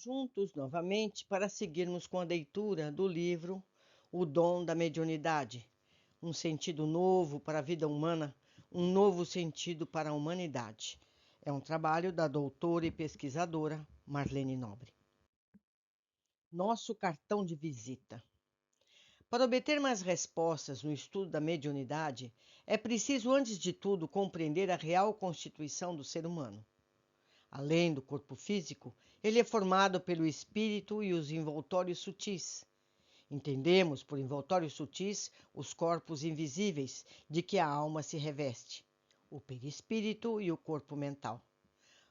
juntos novamente para seguirmos com a leitura do livro O Dom da Mediunidade, um sentido novo para a vida humana, um novo sentido para a humanidade. É um trabalho da doutora e pesquisadora Marlene Nobre. Nosso cartão de visita. Para obter mais respostas no estudo da mediunidade, é preciso, antes de tudo, compreender a real constituição do ser humano. Além do corpo físico, ele é formado pelo espírito e os envoltórios sutis. Entendemos por envoltórios sutis os corpos invisíveis de que a alma se reveste, o perispírito e o corpo mental.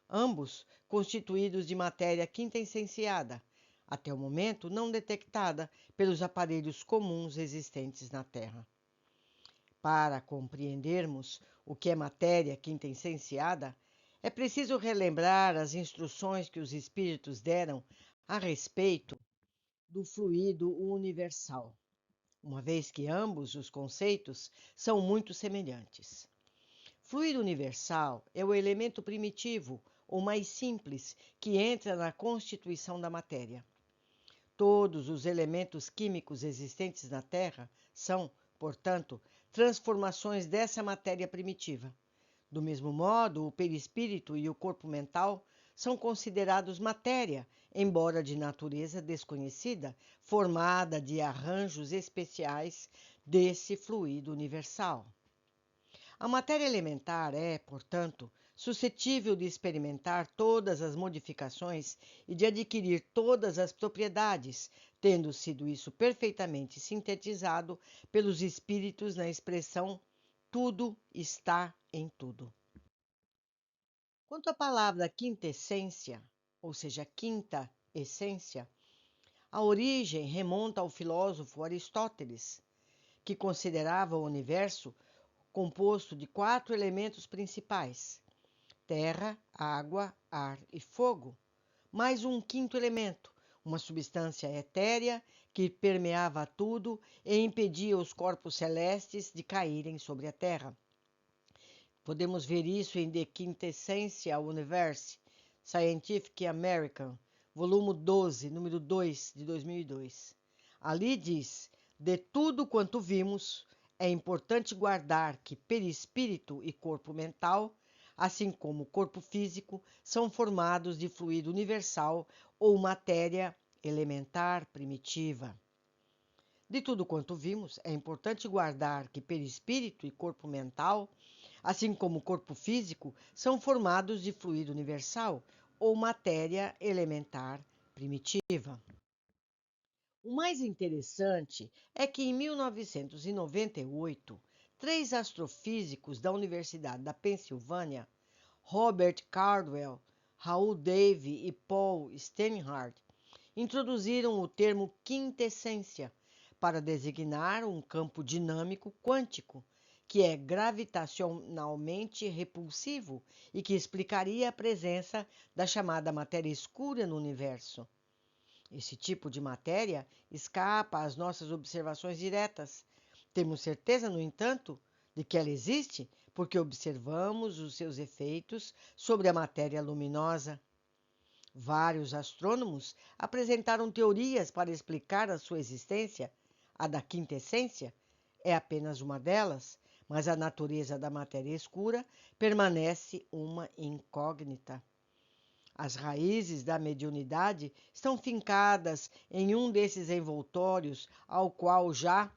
Ambos constituídos de matéria quintessenciada, até o momento não detectada pelos aparelhos comuns existentes na Terra. Para compreendermos o que é matéria quintessenciada, é preciso relembrar as instruções que os espíritos deram a respeito do fluido universal, uma vez que ambos os conceitos são muito semelhantes. Fluido universal é o elemento primitivo ou mais simples que entra na constituição da matéria. Todos os elementos químicos existentes na Terra são, portanto, transformações dessa matéria primitiva. Do mesmo modo, o perispírito e o corpo mental são considerados matéria, embora de natureza desconhecida, formada de arranjos especiais desse fluido universal. A matéria elementar é, portanto, suscetível de experimentar todas as modificações e de adquirir todas as propriedades, tendo sido isso perfeitamente sintetizado pelos espíritos na expressão tudo está em tudo. Quanto à palavra quintessência, ou seja, quinta essência, a origem remonta ao filósofo Aristóteles, que considerava o universo composto de 4 elementos principais: terra, água, ar e fogo, mais um quinto elemento, uma substância etérea que permeava tudo e impedia os corpos celestes de caírem sobre a terra. Podemos ver isso em The Quintessential Universe, Scientific American, volume 12, número 2, de 2002. Ali diz: de tudo quanto vimos, é importante guardar que perispírito e corpo mental, assim como o corpo físico, são formados de fluido universal ou matéria elementar primitiva. De tudo quanto vimos, é importante guardar que perispírito e corpo mental, assim como o corpo físico, são formados de fluido universal ou matéria elementar primitiva. O mais interessante é que em 1998, 3 astrofísicos da Universidade da Pensilvânia, Robert Caldwell, Raoul Davy e Paul Steinhardt, introduziram o termo quintessência para designar um campo dinâmico quântico que é gravitacionalmente repulsivo e que explicaria a presença da chamada matéria escura no universo. Esse tipo de matéria escapa às nossas observações diretas. Temos certeza, no entanto, de que ela existe porque observamos os seus efeitos sobre a matéria luminosa. Vários astrônomos apresentaram teorias para explicar a sua existência. A da quintessência é apenas uma delas, mas a natureza da matéria escura permanece uma incógnita. As raízes da mediunidade estão fincadas em um desses envoltórios ao qual já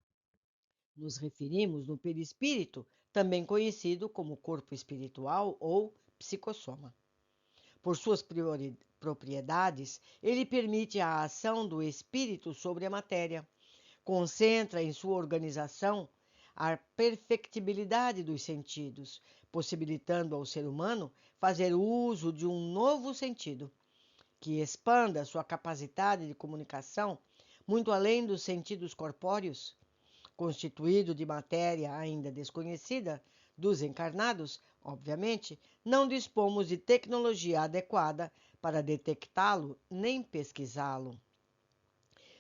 nos referimos no perispírito, também conhecido como corpo espiritual ou psicossoma. Por suas propriedades, ele permite a ação do espírito sobre a matéria, concentra em sua organização a perfectibilidade dos sentidos, possibilitando ao ser humano fazer uso de um novo sentido, que expanda sua capacidade de comunicação muito além dos sentidos corpóreos. Constituído de matéria ainda desconhecida dos encarnados, obviamente, não dispomos de tecnologia adequada para detectá-lo nem pesquisá-lo.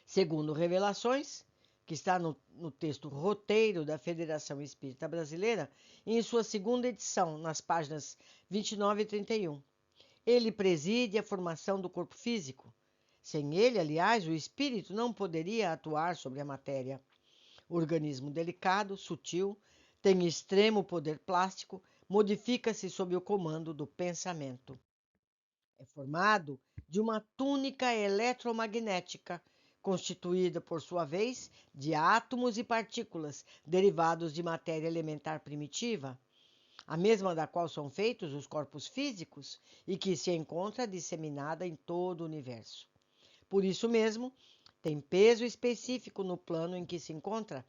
Segundo Revelações, que está no texto roteiro da Federação Espírita Brasileira, em sua segunda edição, nas páginas 29 e 31. Ele preside a formação do corpo físico, Sem ele, aliás, o espírito não poderia atuar sobre a matéria. O organismo delicado, sutil, tem extremo poder plástico, modifica-se sob o comando do pensamento. É formado de uma túnica eletromagnética, constituída, por sua vez, de átomos e partículas derivados de matéria elementar primitiva, a mesma da qual são feitos os corpos físicos e que se encontra disseminada em todo o universo. Por isso mesmo, tem peso específico no plano em que se encontra.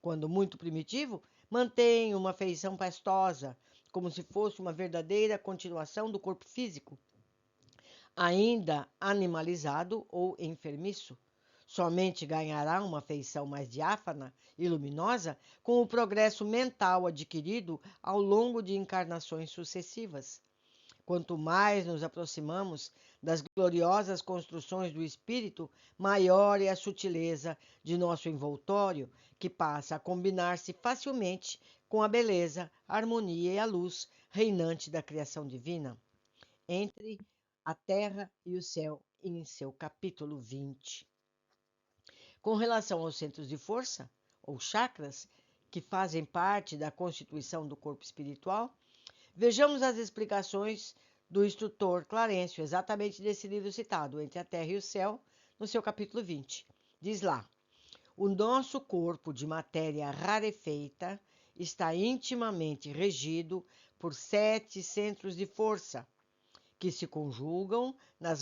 Quando muito primitivo, mantém uma feição pastosa, como se fosse uma verdadeira continuação do corpo físico, ainda animalizado ou enfermiço. Somente ganhará uma feição mais diáfana e luminosa com o progresso mental adquirido ao longo de encarnações sucessivas. Quanto mais nos aproximamos das gloriosas construções do espírito, maior é a sutileza de nosso envoltório, que passa a combinar-se facilmente com a beleza, a harmonia e a luz reinante da criação divina. Entre a terra e o céu, em seu capítulo 20. Com relação aos centros de força, ou chakras, que fazem parte da constituição do corpo espiritual, vejamos as explicações do instrutor Clarencio, exatamente desse livro citado, Entre a Terra e o Céu, no seu capítulo 20. Diz lá: o nosso corpo de matéria rarefeita está intimamente regido por 7 centros de força, que se conjugam nas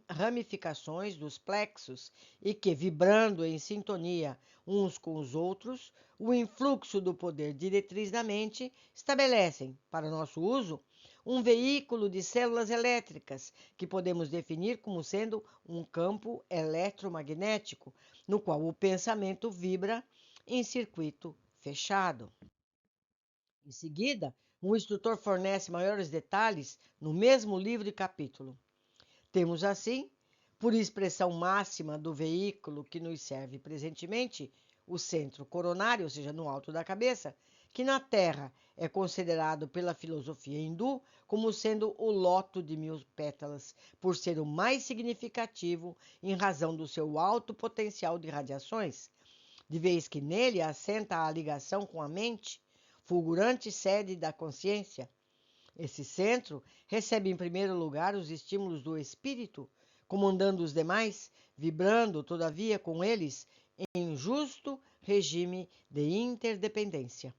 ramificações dos plexos e que, vibrando em sintonia uns com os outros, o influxo do poder diretriz da mente estabelecem, para nosso uso, um veículo de células elétricas que podemos definir como sendo um campo eletromagnético, no qual o pensamento vibra em circuito fechado. Em seguida, o instrutor fornece maiores detalhes no mesmo livro e capítulo. Temos, assim, por expressão máxima do veículo que nos serve presentemente, o centro coronário, ou seja, no alto da cabeça, que na Terra é considerado pela filosofia hindu como sendo o loto de 1000 pétalas, por ser o mais significativo em razão do seu alto potencial de radiações, de vez que nele assenta a ligação com a mente, fulgurante sede da consciência. Esse centro recebe em primeiro lugar os estímulos do espírito, comandando os demais, vibrando, todavia, com eles em justo regime de interdependência.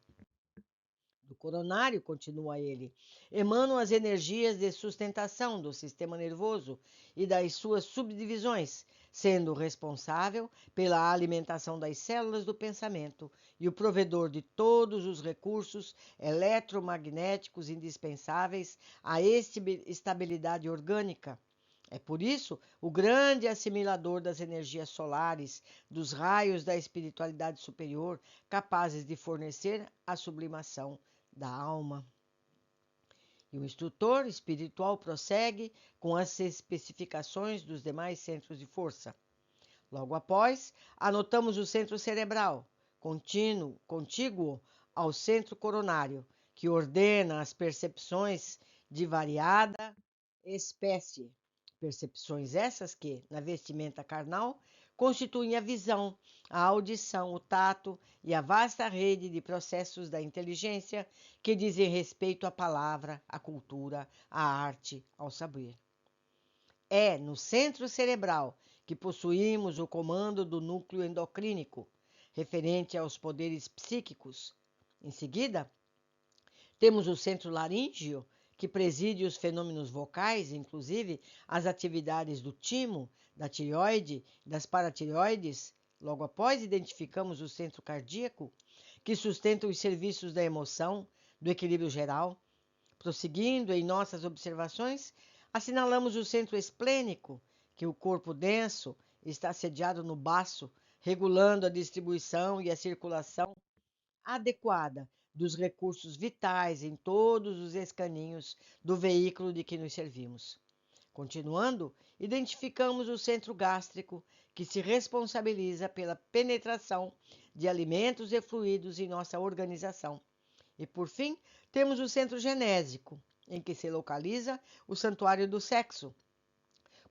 Do coronário, continua ele, emanam as energias de sustentação do sistema nervoso e das suas subdivisões, sendo responsável pela alimentação das células do pensamento e o provedor de todos os recursos eletromagnéticos indispensáveis à estabilidade orgânica. É por isso o grande assimilador das energias solares, dos raios da espiritualidade superior, capazes de fornecer a sublimação da alma. E o instrutor espiritual prossegue com as especificações dos demais centros de força. Logo após, anotamos o centro cerebral, contíguo ao centro coronário, que ordena as percepções de variada espécie. Percepções essas que, na vestimenta carnal, constituem a visão, a audição, o tato e a vasta rede de processos da inteligência que dizem respeito à palavra, à cultura, à arte, ao saber. É no centro cerebral que possuímos o comando do núcleo endocrínico, referente aos poderes psíquicos. Em seguida, temos o centro laríngeo, que preside os fenômenos vocais, inclusive as atividades do timo, da tireoide, das paratireoides. Logo após, identificamos o centro cardíaco, que sustenta os serviços da emoção, do equilíbrio geral. Prosseguindo em nossas observações, assinalamos o centro esplênico, que o corpo denso está sediado no baço, regulando a distribuição e a circulação adequada dos recursos vitais em todos os escaninhos do veículo de que nos servimos. Continuando, identificamos o centro gástrico, que se responsabiliza pela penetração de alimentos e fluidos em nossa organização. E, por fim, temos o centro genésico, em que se localiza o santuário do sexo,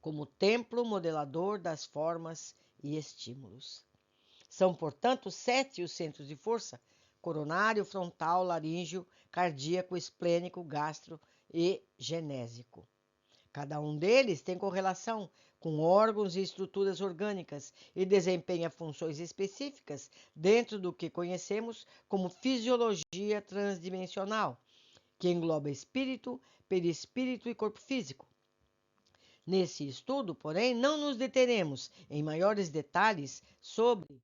como templo modelador das formas e estímulos. São, portanto, 7 os centros de força: coronário, frontal, laríngeo, cardíaco, esplênico, gastro e genésico. Cada um deles tem correlação com órgãos e estruturas orgânicas e desempenha funções específicas dentro do que conhecemos como fisiologia transdimensional, que engloba espírito, perispírito e corpo físico. Nesse estudo, porém, não nos deteremos em maiores detalhes sobre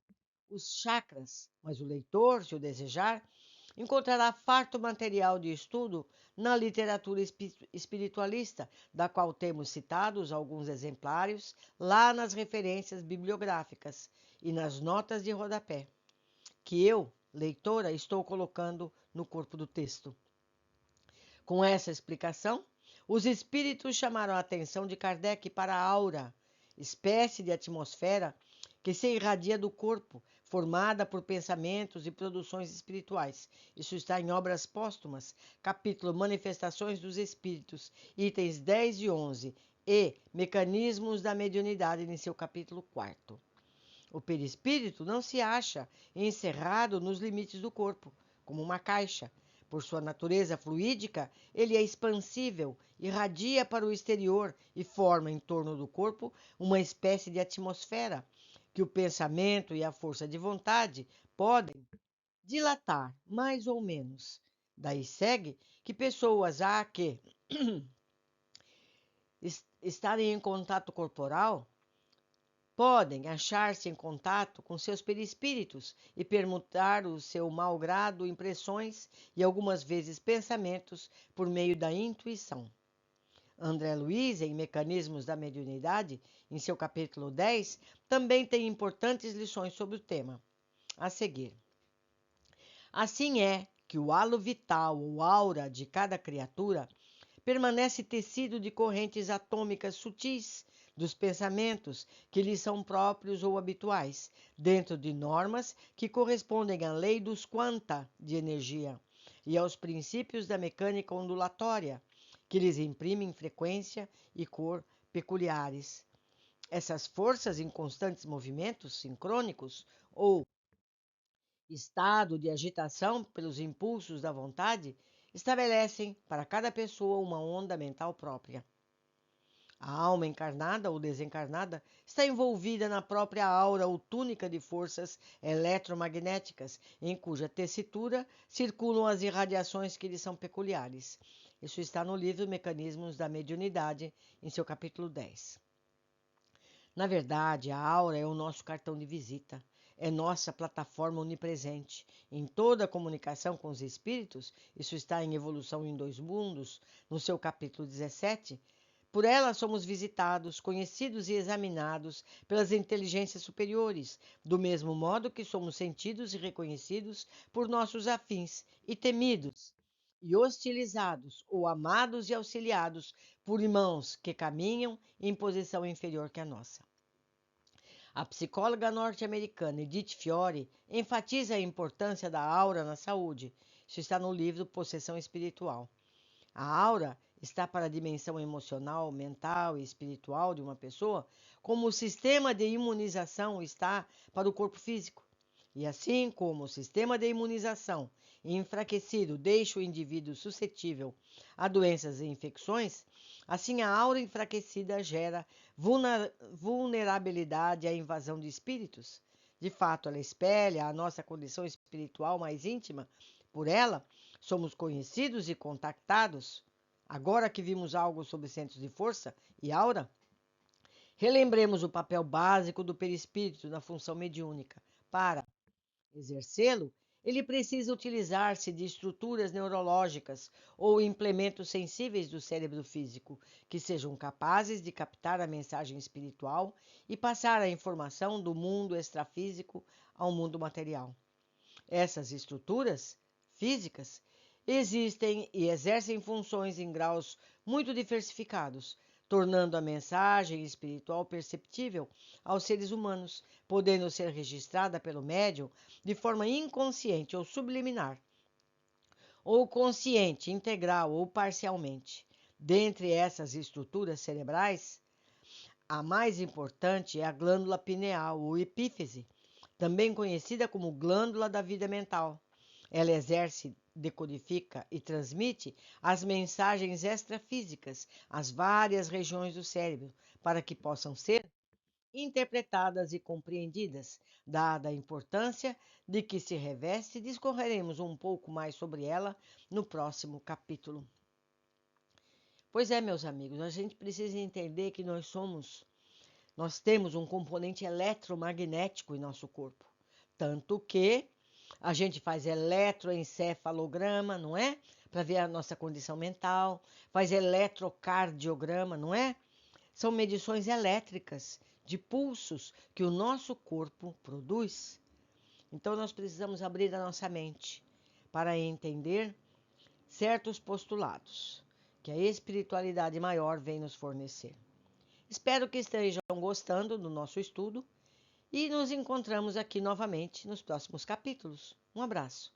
os chakras, mas o leitor, se o desejar, encontrará farto material de estudo na literatura espiritualista, da qual temos citados alguns exemplares lá nas referências bibliográficas e nas notas de rodapé, que eu, leitora, estou colocando no corpo do texto. Com essa explicação, os espíritos chamaram a atenção de Kardec para a aura, espécie de atmosfera que se irradia do corpo, formada por pensamentos e produções espirituais. Isso está em Obras Póstumas, capítulo Manifestações dos Espíritos, itens 10 e 11, e Mecanismos da Mediunidade, em seu capítulo 4º. O perispírito não se acha encerrado nos limites do corpo, como uma caixa. Por sua natureza fluídica, ele é expansível, irradia para o exterior e forma em torno do corpo uma espécie de atmosfera que o pensamento e a força de vontade podem dilatar mais ou menos. Daí segue que pessoas há que estarem em contato corporal podem achar-se em contato com seus perispíritos e permutar o seu mau grado, impressões e algumas vezes pensamentos por meio da intuição. André Luiz, em Mecanismos da Mediunidade, em seu capítulo 10, também tem importantes lições sobre o tema. A seguir. Assim é que o halo vital ou aura de cada criatura permanece tecido de correntes atômicas sutis dos pensamentos que lhes são próprios ou habituais, dentro de normas que correspondem à lei dos quanta de energia e aos princípios da mecânica ondulatória, que lhes imprimem frequência e cor peculiares. Essas forças em constantes movimentos sincrônicos ou estado de agitação pelos impulsos da vontade estabelecem para cada pessoa uma onda mental própria. A alma encarnada ou desencarnada está envolvida na própria aura ou túnica de forças eletromagnéticas, em cuja tessitura circulam as irradiações que lhe são peculiares. Isso está no livro Mecanismos da Mediunidade, em seu capítulo 10. Na verdade, a aura é o nosso cartão de visita, é nossa plataforma onipresente. Em toda a comunicação com os espíritos, isso está em Evolução em Dois Mundos, no seu capítulo 17, por ela somos visitados, conhecidos e examinados pelas inteligências superiores, do mesmo modo que somos sentidos e reconhecidos por nossos afins e temidos e hostilizados ou amados e auxiliados por irmãos que caminham em posição inferior que a nossa. A psicóloga norte-americana Edith Fiore enfatiza a importância da aura na saúde. Isso está no livro Possessão Espiritual. A aura está para a dimensão emocional, mental e espiritual de uma pessoa, como o sistema de imunização está para o corpo físico. E assim como o sistema de imunização enfraquecido deixa o indivíduo suscetível a doenças e infecções, assim a aura enfraquecida gera vulnerabilidade à invasão de espíritos. De fato, ela espelha a nossa condição espiritual mais íntima. Por ela, somos conhecidos e contactados. Agora que vimos algo sobre centros de força e aura, relembremos o papel básico do perispírito na função mediúnica. Para exercê-lo, ele precisa utilizar-se de estruturas neurológicas ou implementos sensíveis do cérebro físico, que sejam capazes de captar a mensagem espiritual e passar a informação do mundo extrafísico ao mundo material. Essas estruturas físicas existem e exercem funções em graus muito diversificados, tornando a mensagem espiritual perceptível aos seres humanos, podendo ser registrada pelo médium de forma inconsciente ou subliminar, ou consciente, integral ou parcialmente. Dentre essas estruturas cerebrais, A mais importante é a glândula pineal, ou epífise, também conhecida como glândula da vida mental. Ela exerce, decodifica e transmite as mensagens extrafísicas às várias regiões do cérebro para que possam ser interpretadas e compreendidas. Dada a importância de que se reveste, discorreremos um pouco mais sobre ela no próximo capítulo. Pois é, meus amigos, a gente precisa entender que nós temos um componente eletromagnético em nosso corpo. Tanto que a gente faz eletroencefalograma, não é? Para ver a nossa condição mental, faz eletrocardiograma, não é? São medições elétricas de pulsos que o nosso corpo produz. Então nós precisamos abrir a nossa mente para entender certos postulados que a espiritualidade maior vem nos fornecer. Espero que estejam gostando do nosso estudo e nos encontramos aqui novamente nos próximos capítulos. Um abraço.